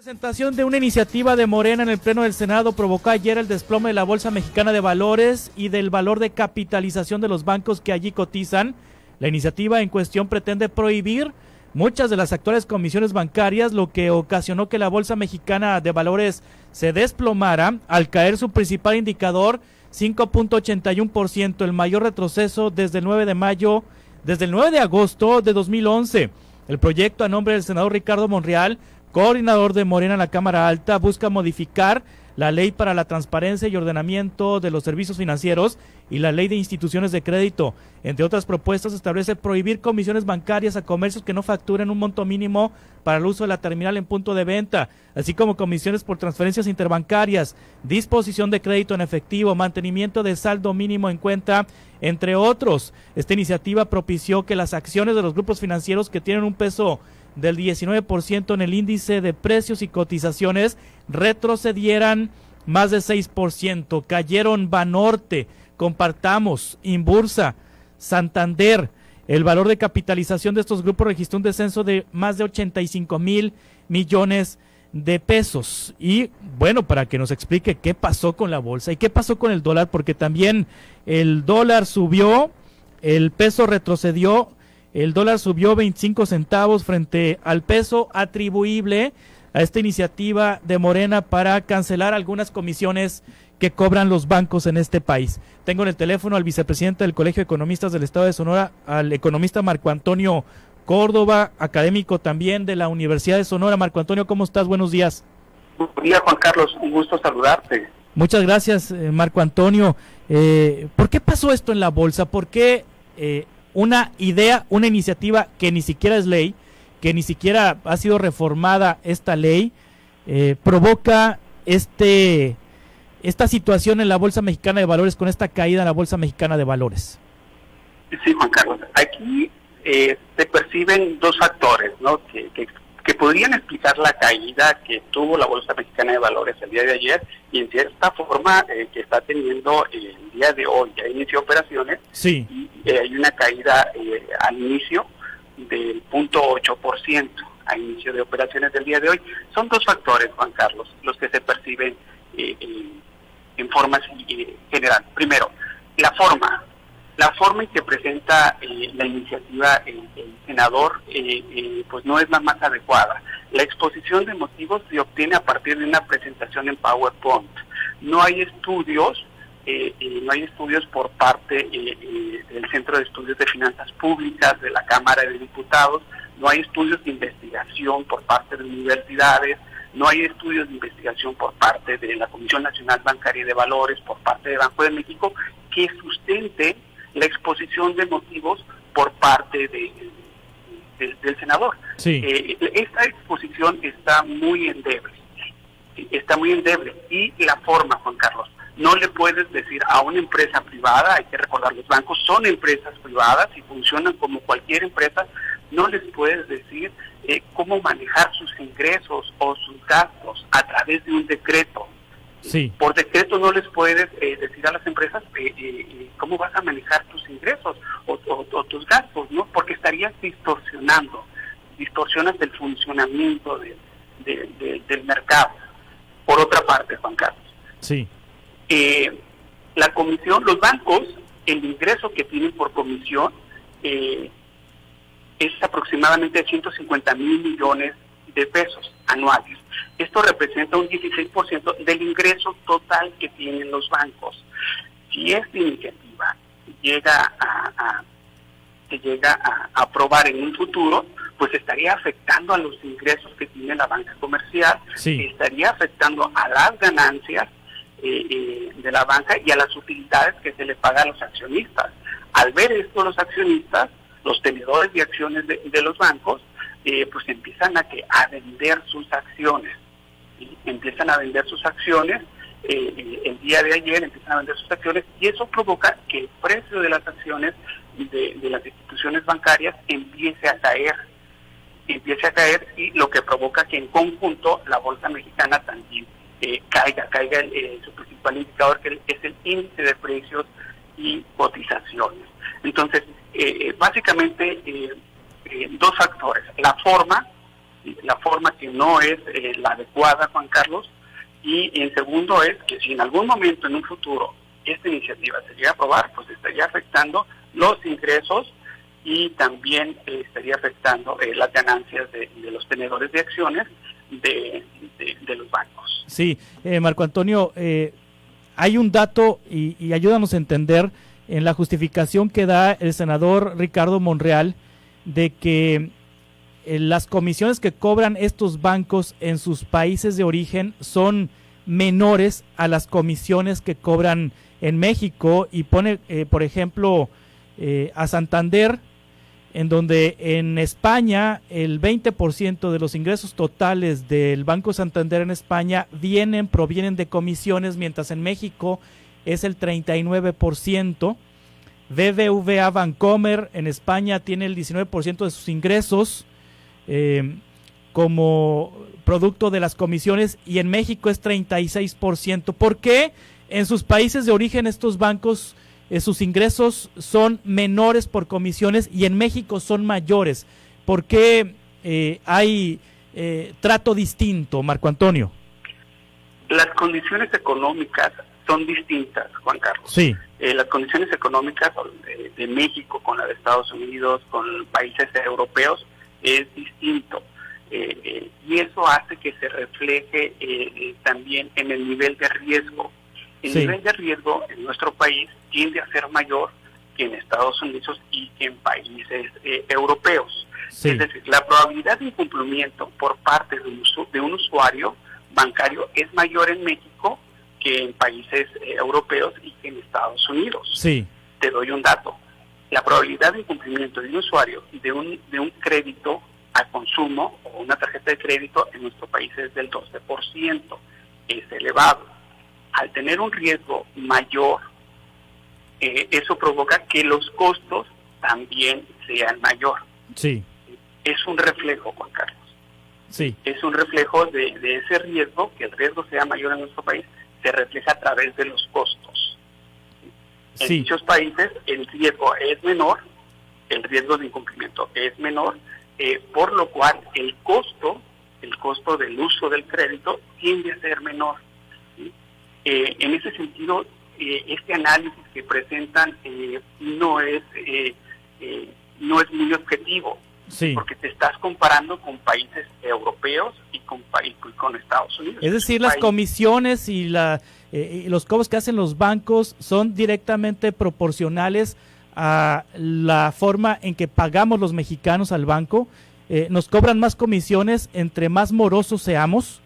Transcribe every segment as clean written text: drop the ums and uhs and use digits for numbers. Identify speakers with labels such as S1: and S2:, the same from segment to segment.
S1: La presentación de una iniciativa de Morena en el Pleno del Senado provocó ayer el desplome de la Bolsa Mexicana de Valores y del valor de capitalización de los bancos que allí cotizan. La iniciativa en cuestión pretende prohibir muchas de las actuales comisiones bancarias, lo que ocasionó que la Bolsa Mexicana de Valores se desplomara al caer su principal indicador 5.81%, el mayor retroceso desde el 9 de agosto de 2011. El proyecto, a nombre del senador Ricardo Monreal, coordinador de Morena en la Cámara Alta, busca modificar la Ley para la Transparencia y Ordenamiento de los Servicios Financieros y la Ley de Instituciones de Crédito. Entre otras propuestas, establece prohibir comisiones bancarias a comercios que no facturen un monto mínimo para el uso de la terminal en punto de venta, así como comisiones por transferencias interbancarias, disposición de crédito en efectivo, mantenimiento de saldo mínimo en cuenta, entre otros. Esta iniciativa propició que las acciones de los grupos financieros que tienen un peso del 19% en el índice de precios y cotizaciones retrocedieran más de 6%. Cayeron Banorte, Compartamos, Inbursa, Santander. El valor de capitalización de estos grupos registró un descenso de más de 85,000 millones de pesos. Y bueno, para que nos explique qué pasó con la bolsa y qué pasó con el dólar, porque también el dólar subió, el peso retrocedió. El dólar subió 25 centavos frente al peso, atribuible a esta iniciativa de Morena para cancelar algunas comisiones que cobran los bancos en este país. Tengo en el teléfono al vicepresidente del Colegio de Economistas del Estado de Sonora, al economista Marco Antonio Córdoba, académico también de la Universidad de Sonora. Marco Antonio, ¿cómo estás? Buenos días.
S2: Buenos días, Juan Carlos, un gusto saludarte.
S1: Muchas gracias, Marco Antonio. ¿Por qué pasó esto en la bolsa? ¿Por qué una iniciativa que ni siquiera es ley, que ni siquiera ha sido reformada esta ley, provoca esta situación en la Bolsa Mexicana de Valores, con esta caída en la Bolsa Mexicana de Valores?
S2: Sí, Juan Carlos, aquí se perciben dos factores, ¿no?, que podrían explicar la caída que tuvo la Bolsa Mexicana de Valores el día de ayer y en cierta forma que está teniendo el día de hoy. Ya inició operaciones.
S1: Sí.
S2: Y hay una caída al inicio del 0.8% a inicio de operaciones del día de hoy. Son dos factores, Juan Carlos, los que se perciben en forma general. Primero, la forma en que presenta la iniciativa el senador pues no es la más adecuada. La exposición de motivos se obtiene a partir de una presentación en PowerPoint. No hay estudios por parte del Centro de Estudios de Finanzas Públicas, de la Cámara de Diputados, no hay estudios de investigación por parte de universidades, no hay estudios de investigación por parte de la Comisión Nacional Bancaria y de Valores, por parte de Banco de México, que sustente la exposición de motivos por parte del senador.
S1: Sí.
S2: Esta exposición está muy endeble, y la forma, Juan Carlos, no le puedes decir a una empresa privada, hay que recordar, los bancos son empresas privadas y funcionan como cualquier empresa, no les puedes decir cómo manejar sus ingresos o sus gastos a través de un decreto.
S1: Sí.
S2: Por decreto no les puedes decir a las empresas cómo vas a manejar tus ingresos o tus gastos, ¿no? Porque estarías distorsionas el funcionamiento del mercado. Por otra parte, Juan Carlos,
S1: sí,
S2: la comisión, los bancos, el ingreso que tienen por comisión es aproximadamente 150,000 millones de pesos anuales. Esto representa un 16% del ingreso total que tienen los bancos. Si esta iniciativa llega a aprobar en un futuro, pues estaría afectando a los ingresos que tiene la banca comercial,
S1: sí,
S2: estaría afectando a las ganancias de la banca y a las utilidades que se le paga a los accionistas. Al ver esto, los accionistas, los tenedores de acciones de los bancos, pues empiezan a vender sus acciones. Empiezan a vender sus acciones, el día de ayer empiezan a vender sus acciones, y eso provoca que el precio de las acciones de las instituciones bancarias empiece a caer, y lo que provoca que en conjunto la Bolsa Mexicana también caiga su principal indicador, que es el índice de precios y cotizaciones. Entonces, básicamente dos factores: la forma la forma que no es la adecuada, Juan Carlos. Y en segundo es que si en algún momento en un futuro esta iniciativa se llega a aprobar, pues estaría afectando los ingresos y también estaría afectando las ganancias de los tenedores de acciones de los bancos.
S1: Sí, Marco Antonio, hay un dato y ayúdanos a entender en la justificación que da el senador Ricardo Monreal de que las comisiones que cobran estos bancos en sus países de origen son menores a las comisiones que cobran en México, y pone, por ejemplo, a Santander, en donde en España el 20% de los ingresos totales del Banco Santander en España provienen de comisiones, mientras en México es el 39%. BBVA Bancomer en España tiene el 19% de sus ingresos como producto de las comisiones, y en México es 36%. ¿Por qué en sus países de origen estos bancos sus ingresos son menores por comisiones y en México son mayores? ¿Por qué hay trato distinto, Marco Antonio?
S2: Las condiciones económicas son distintas, Juan Carlos.
S1: Sí.
S2: Las condiciones económicas de México con la de Estados Unidos, con países europeos, es distinto. Y eso hace que se refleje también en el nivel de riesgo. El nivel de riesgo en nuestro país tiende a ser mayor que en Estados Unidos y que en países europeos. Sí. Es decir, la probabilidad de incumplimiento por parte de un usuario bancario es mayor en México que en países europeos y que en Estados Unidos.
S1: Sí.
S2: Te doy un dato. La probabilidad de incumplimiento de un usuario de un crédito a consumo o una tarjeta de crédito en nuestro país es del 12%. Es elevado. Al tener un riesgo mayor, eso provoca que los costos también sean mayor.
S1: Sí.
S2: Es un reflejo, Juan Carlos.
S1: Sí.
S2: Es un reflejo de ese riesgo, que el riesgo sea mayor en nuestro país, se refleja a través de los costos. En dichos países el riesgo es menor, el riesgo de incumplimiento es menor, por lo cual el costo del uso del crédito tiende a ser menor. En ese sentido, este análisis que presentan no es muy objetivo,
S1: sí,
S2: porque te estás comparando con países europeos y con Estados Unidos.
S1: Es decir, las comisiones y los cobros que hacen los bancos son directamente proporcionales a la forma en que pagamos los mexicanos al banco. ¿Nos cobran más comisiones entre más morosos seamos?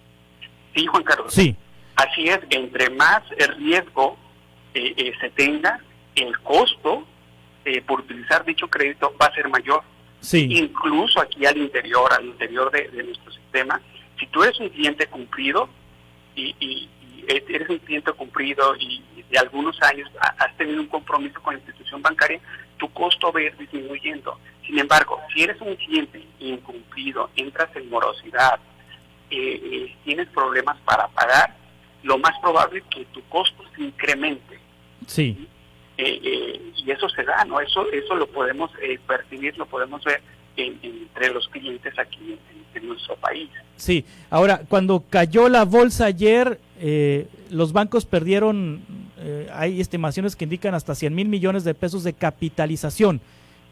S2: Sí, Juan Carlos.
S1: Sí.
S2: Así es, entre más riesgo se tenga, el costo por utilizar dicho crédito va a ser mayor.
S1: Sí.
S2: Incluso aquí al interior de nuestro sistema, si tú eres un cliente cumplido y eres un cliente cumplido y de algunos años has tenido un compromiso con la institución bancaria, tu costo va a ir disminuyendo. Sin embargo, si eres un cliente incumplido, entras en morosidad, tienes problemas para pagar, lo más probable es que tu costo se incremente.
S1: Sí.
S2: Y eso se da, ¿no? Eso lo podemos percibir, lo podemos ver entre los clientes aquí en nuestro país.
S1: Sí. Ahora, cuando cayó la bolsa ayer, los bancos perdieron, hay estimaciones que indican hasta 100,000 millones de pesos de capitalización.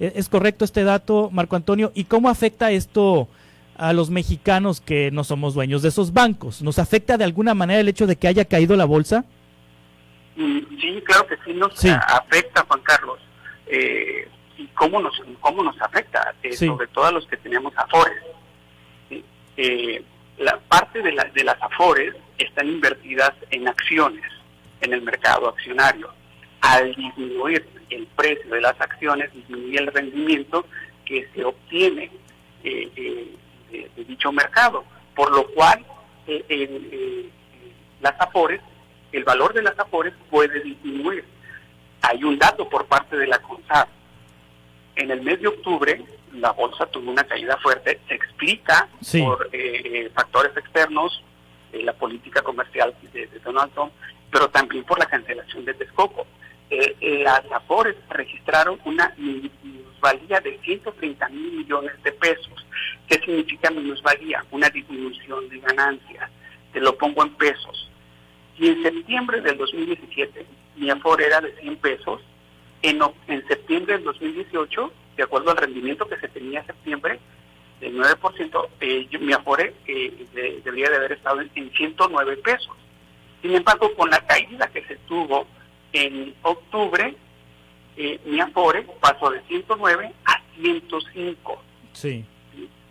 S1: ¿Es correcto este dato, Marco Antonio? ¿Y cómo afecta esto a los mexicanos que no somos dueños de esos bancos? ¿Nos afecta de alguna manera el hecho de que haya caído la bolsa?
S2: Sí, claro que sí nos afecta, Juan Carlos. ¿Y cómo nos afecta? Sobre todo a los que tenemos afores. La parte de las afores están invertidas en acciones, en el mercado accionario. Al disminuir el precio de las acciones, disminuye el rendimiento que se obtiene de dicho mercado, por lo cual las afores, el valor de las afores puede disminuir. Hay un dato por parte de la CONSAR. En el mes de octubre, la bolsa tuvo una caída fuerte, se explica por factores externos, la política comercial de Donald Trump, pero también por la cancelación de Texcoco. Las afores registraron una minusvalía de 130,000 millones de pesos. ¿Qué significa minusvalía? Una disminución de ganancias. Te lo pongo en pesos. Si en septiembre del 2017 mi Afore era de 100 pesos, en septiembre del 2018, de acuerdo al rendimiento que se tenía en septiembre, del 9%, mi Afore debería de haber estado en 109 pesos. Sin embargo, con la caída que se tuvo en octubre, mi Afore pasó de 109 a 105.
S1: Sí.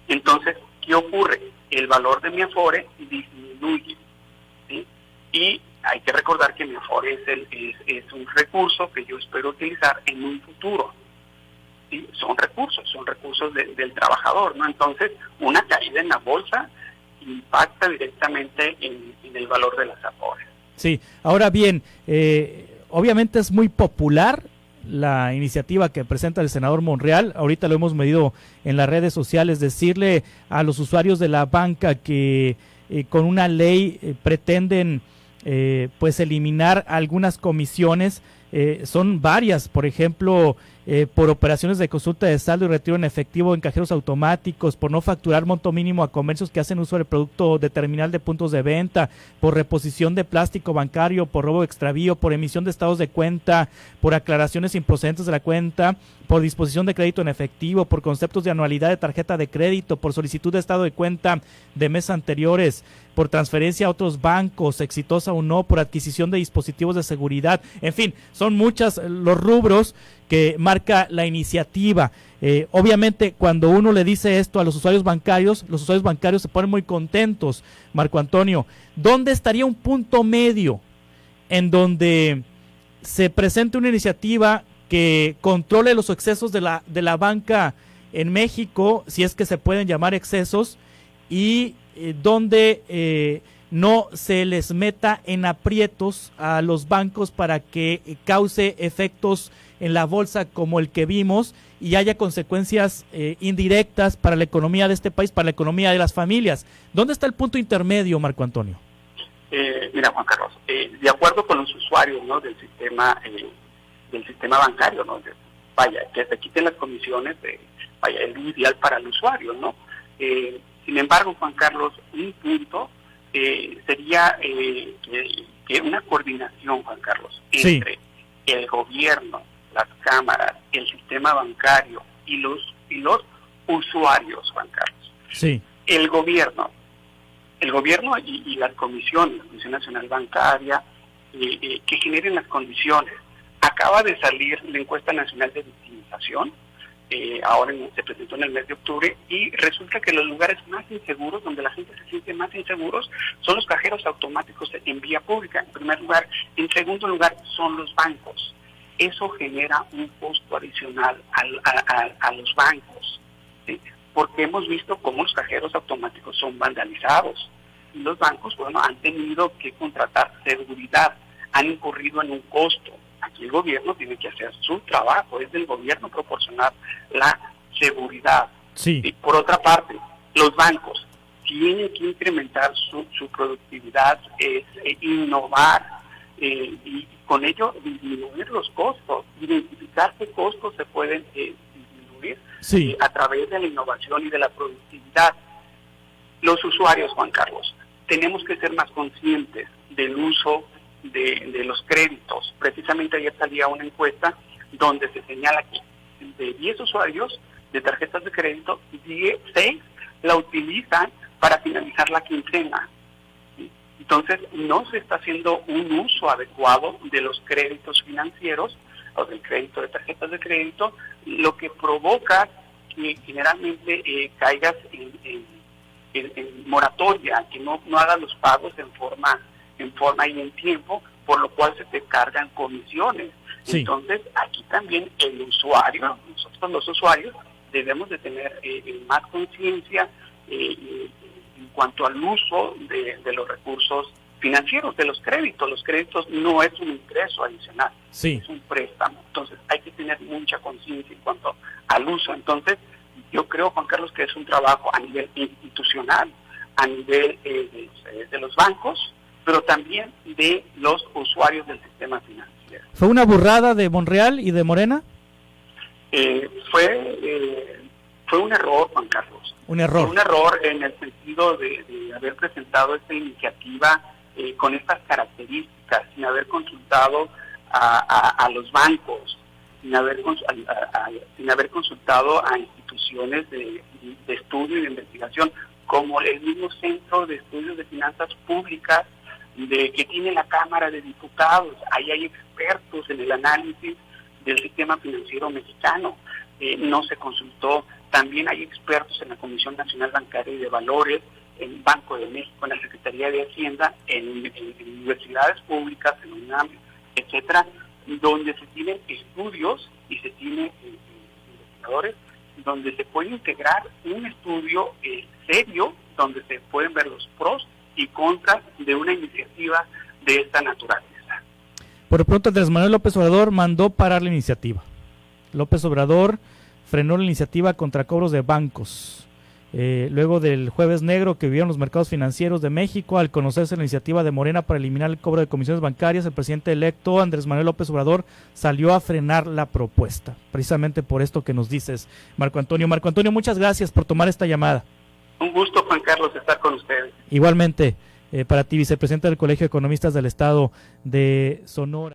S2: Entonces, ¿qué ocurre? El valor de mi Afore disminuye, ¿sí? Y hay que recordar que mi Afore es un recurso que yo espero utilizar en un futuro. ¿Sí? Son recursos del trabajador, ¿no? Entonces, una caída en la bolsa impacta directamente en el valor de las Afores.
S1: Sí, ahora bien, obviamente es muy popular la iniciativa que presenta el senador Monreal. Ahorita lo hemos medido en las redes sociales, decirle a los usuarios de la banca que con una ley pretenden pues eliminar algunas comisiones. Son varias, por ejemplo, por operaciones de consulta de saldo y retiro en efectivo en cajeros automáticos, por no facturar monto mínimo a comercios que hacen uso del producto de terminal de puntos de venta, por reposición de plástico bancario, por robo extravío, por emisión de estados de cuenta, por aclaraciones improcedentes de la cuenta, por disposición de crédito en efectivo, por conceptos de anualidad de tarjeta de crédito, por solicitud de estado de cuenta de meses anteriores, por transferencia a otros bancos, exitosa o no, por adquisición de dispositivos de seguridad. En fin, son muchas los rubros que marca la iniciativa. Obviamente, cuando uno le dice esto a los usuarios bancarios se ponen muy contentos. Marco Antonio, ¿dónde estaría un punto medio en donde se presente una iniciativa que controle los excesos de la banca en México, si es que se pueden llamar excesos, y donde no se les meta en aprietos a los bancos para que cause efectos en la bolsa como el que vimos y haya consecuencias indirectas para la economía de este país, para la economía de las familias? ¿Dónde está el punto intermedio, Marco Antonio?
S2: Mira, Juan Carlos, de acuerdo con los usuarios, ¿no?, del sistema bancario, ¿no?, que se quiten las comisiones, es lo ideal para el usuario, ¿no? Sin embargo, Juan Carlos, un punto sería que una coordinación, Juan Carlos, entre el gobierno, las cámaras, el sistema bancario y los usuarios, Juan Carlos.
S1: Sí.
S2: El gobierno y las comisiones, la Comisión Nacional Bancaria, que generen las condiciones. Acaba de salir la encuesta nacional de victimización, ahora se presentó en el mes de octubre, y resulta que los lugares más inseguros, donde la gente se siente más inseguros, son los cajeros automáticos en vía pública, en primer lugar. En segundo lugar, son los bancos. Eso genera un costo adicional a los bancos, ¿sí? Porque hemos visto cómo los cajeros automáticos son vandalizados. Y los bancos, han tenido que contratar seguridad, han incurrido en un costo. Aquí el gobierno tiene que hacer su trabajo, es del gobierno proporcionar la seguridad.
S1: Sí.
S2: Y por otra parte, los bancos tienen que incrementar su productividad, innovar, y con ello disminuir los costos, identificar qué costos se pueden disminuir a través de la innovación y de la productividad. Los usuarios, Juan Carlos, tenemos que ser más conscientes del uso de los créditos. Precisamente ayer salía una encuesta donde se señala que de 10 usuarios de tarjetas de crédito, 6 la utilizan para finalizar la quincena. Entonces, no se está haciendo un uso adecuado de los créditos financieros o del crédito de tarjetas de crédito, lo que provoca que generalmente caigas en moratoria, que no hagas los pagos en forma y en tiempo, por lo cual se te cargan comisiones. Sí. Entonces, aquí también el usuario, nosotros los usuarios, debemos de tener más conciencia en cuanto al uso de los recursos financieros, de los créditos. Los créditos no es un ingreso adicional, es un préstamo. Entonces, hay que tener mucha conciencia en cuanto al uso. Entonces, yo creo, Juan Carlos, que es un trabajo a nivel institucional, a nivel de los bancos, pero también de los usuarios del sistema financiero.
S1: ¿Fue una burrada de Monreal y de Morena?
S2: Fue un error, Juan Carlos.
S1: Un error.
S2: Un error en el sentido de haber presentado esta iniciativa con estas características, sin haber consultado a los bancos, sin haber consultado a instituciones de estudio y de investigación, como el mismo Centro de Estudios de Finanzas Públicas que tiene la Cámara de Diputados. Ahí hay expertos en el análisis del sistema financiero mexicano. No se consultó. También hay expertos en la Comisión Nacional Bancaria y de Valores, en el Banco de México, en la Secretaría de Hacienda, en universidades públicas, en UNAM, etcétera, donde se tienen estudios y se tienen investigadores, donde se puede integrar un estudio serio, donde se pueden ver los pros y contras de una iniciativa de esta naturaleza.
S1: Por lo pronto, Andrés Manuel López Obrador mandó parar la iniciativa. López Obrador frenó la iniciativa contra cobros de bancos. Luego del jueves negro que vivieron los mercados financieros de México, al conocerse la iniciativa de Morena para eliminar el cobro de comisiones bancarias, el presidente electo Andrés Manuel López Obrador salió a frenar la propuesta, precisamente por esto que nos dices, Marco Antonio. Marco Antonio, muchas gracias por tomar esta llamada.
S2: Un gusto, Juan Carlos, estar con ustedes.
S1: Igualmente, para ti, vicepresidente del Colegio de Economistas del Estado de Sonora.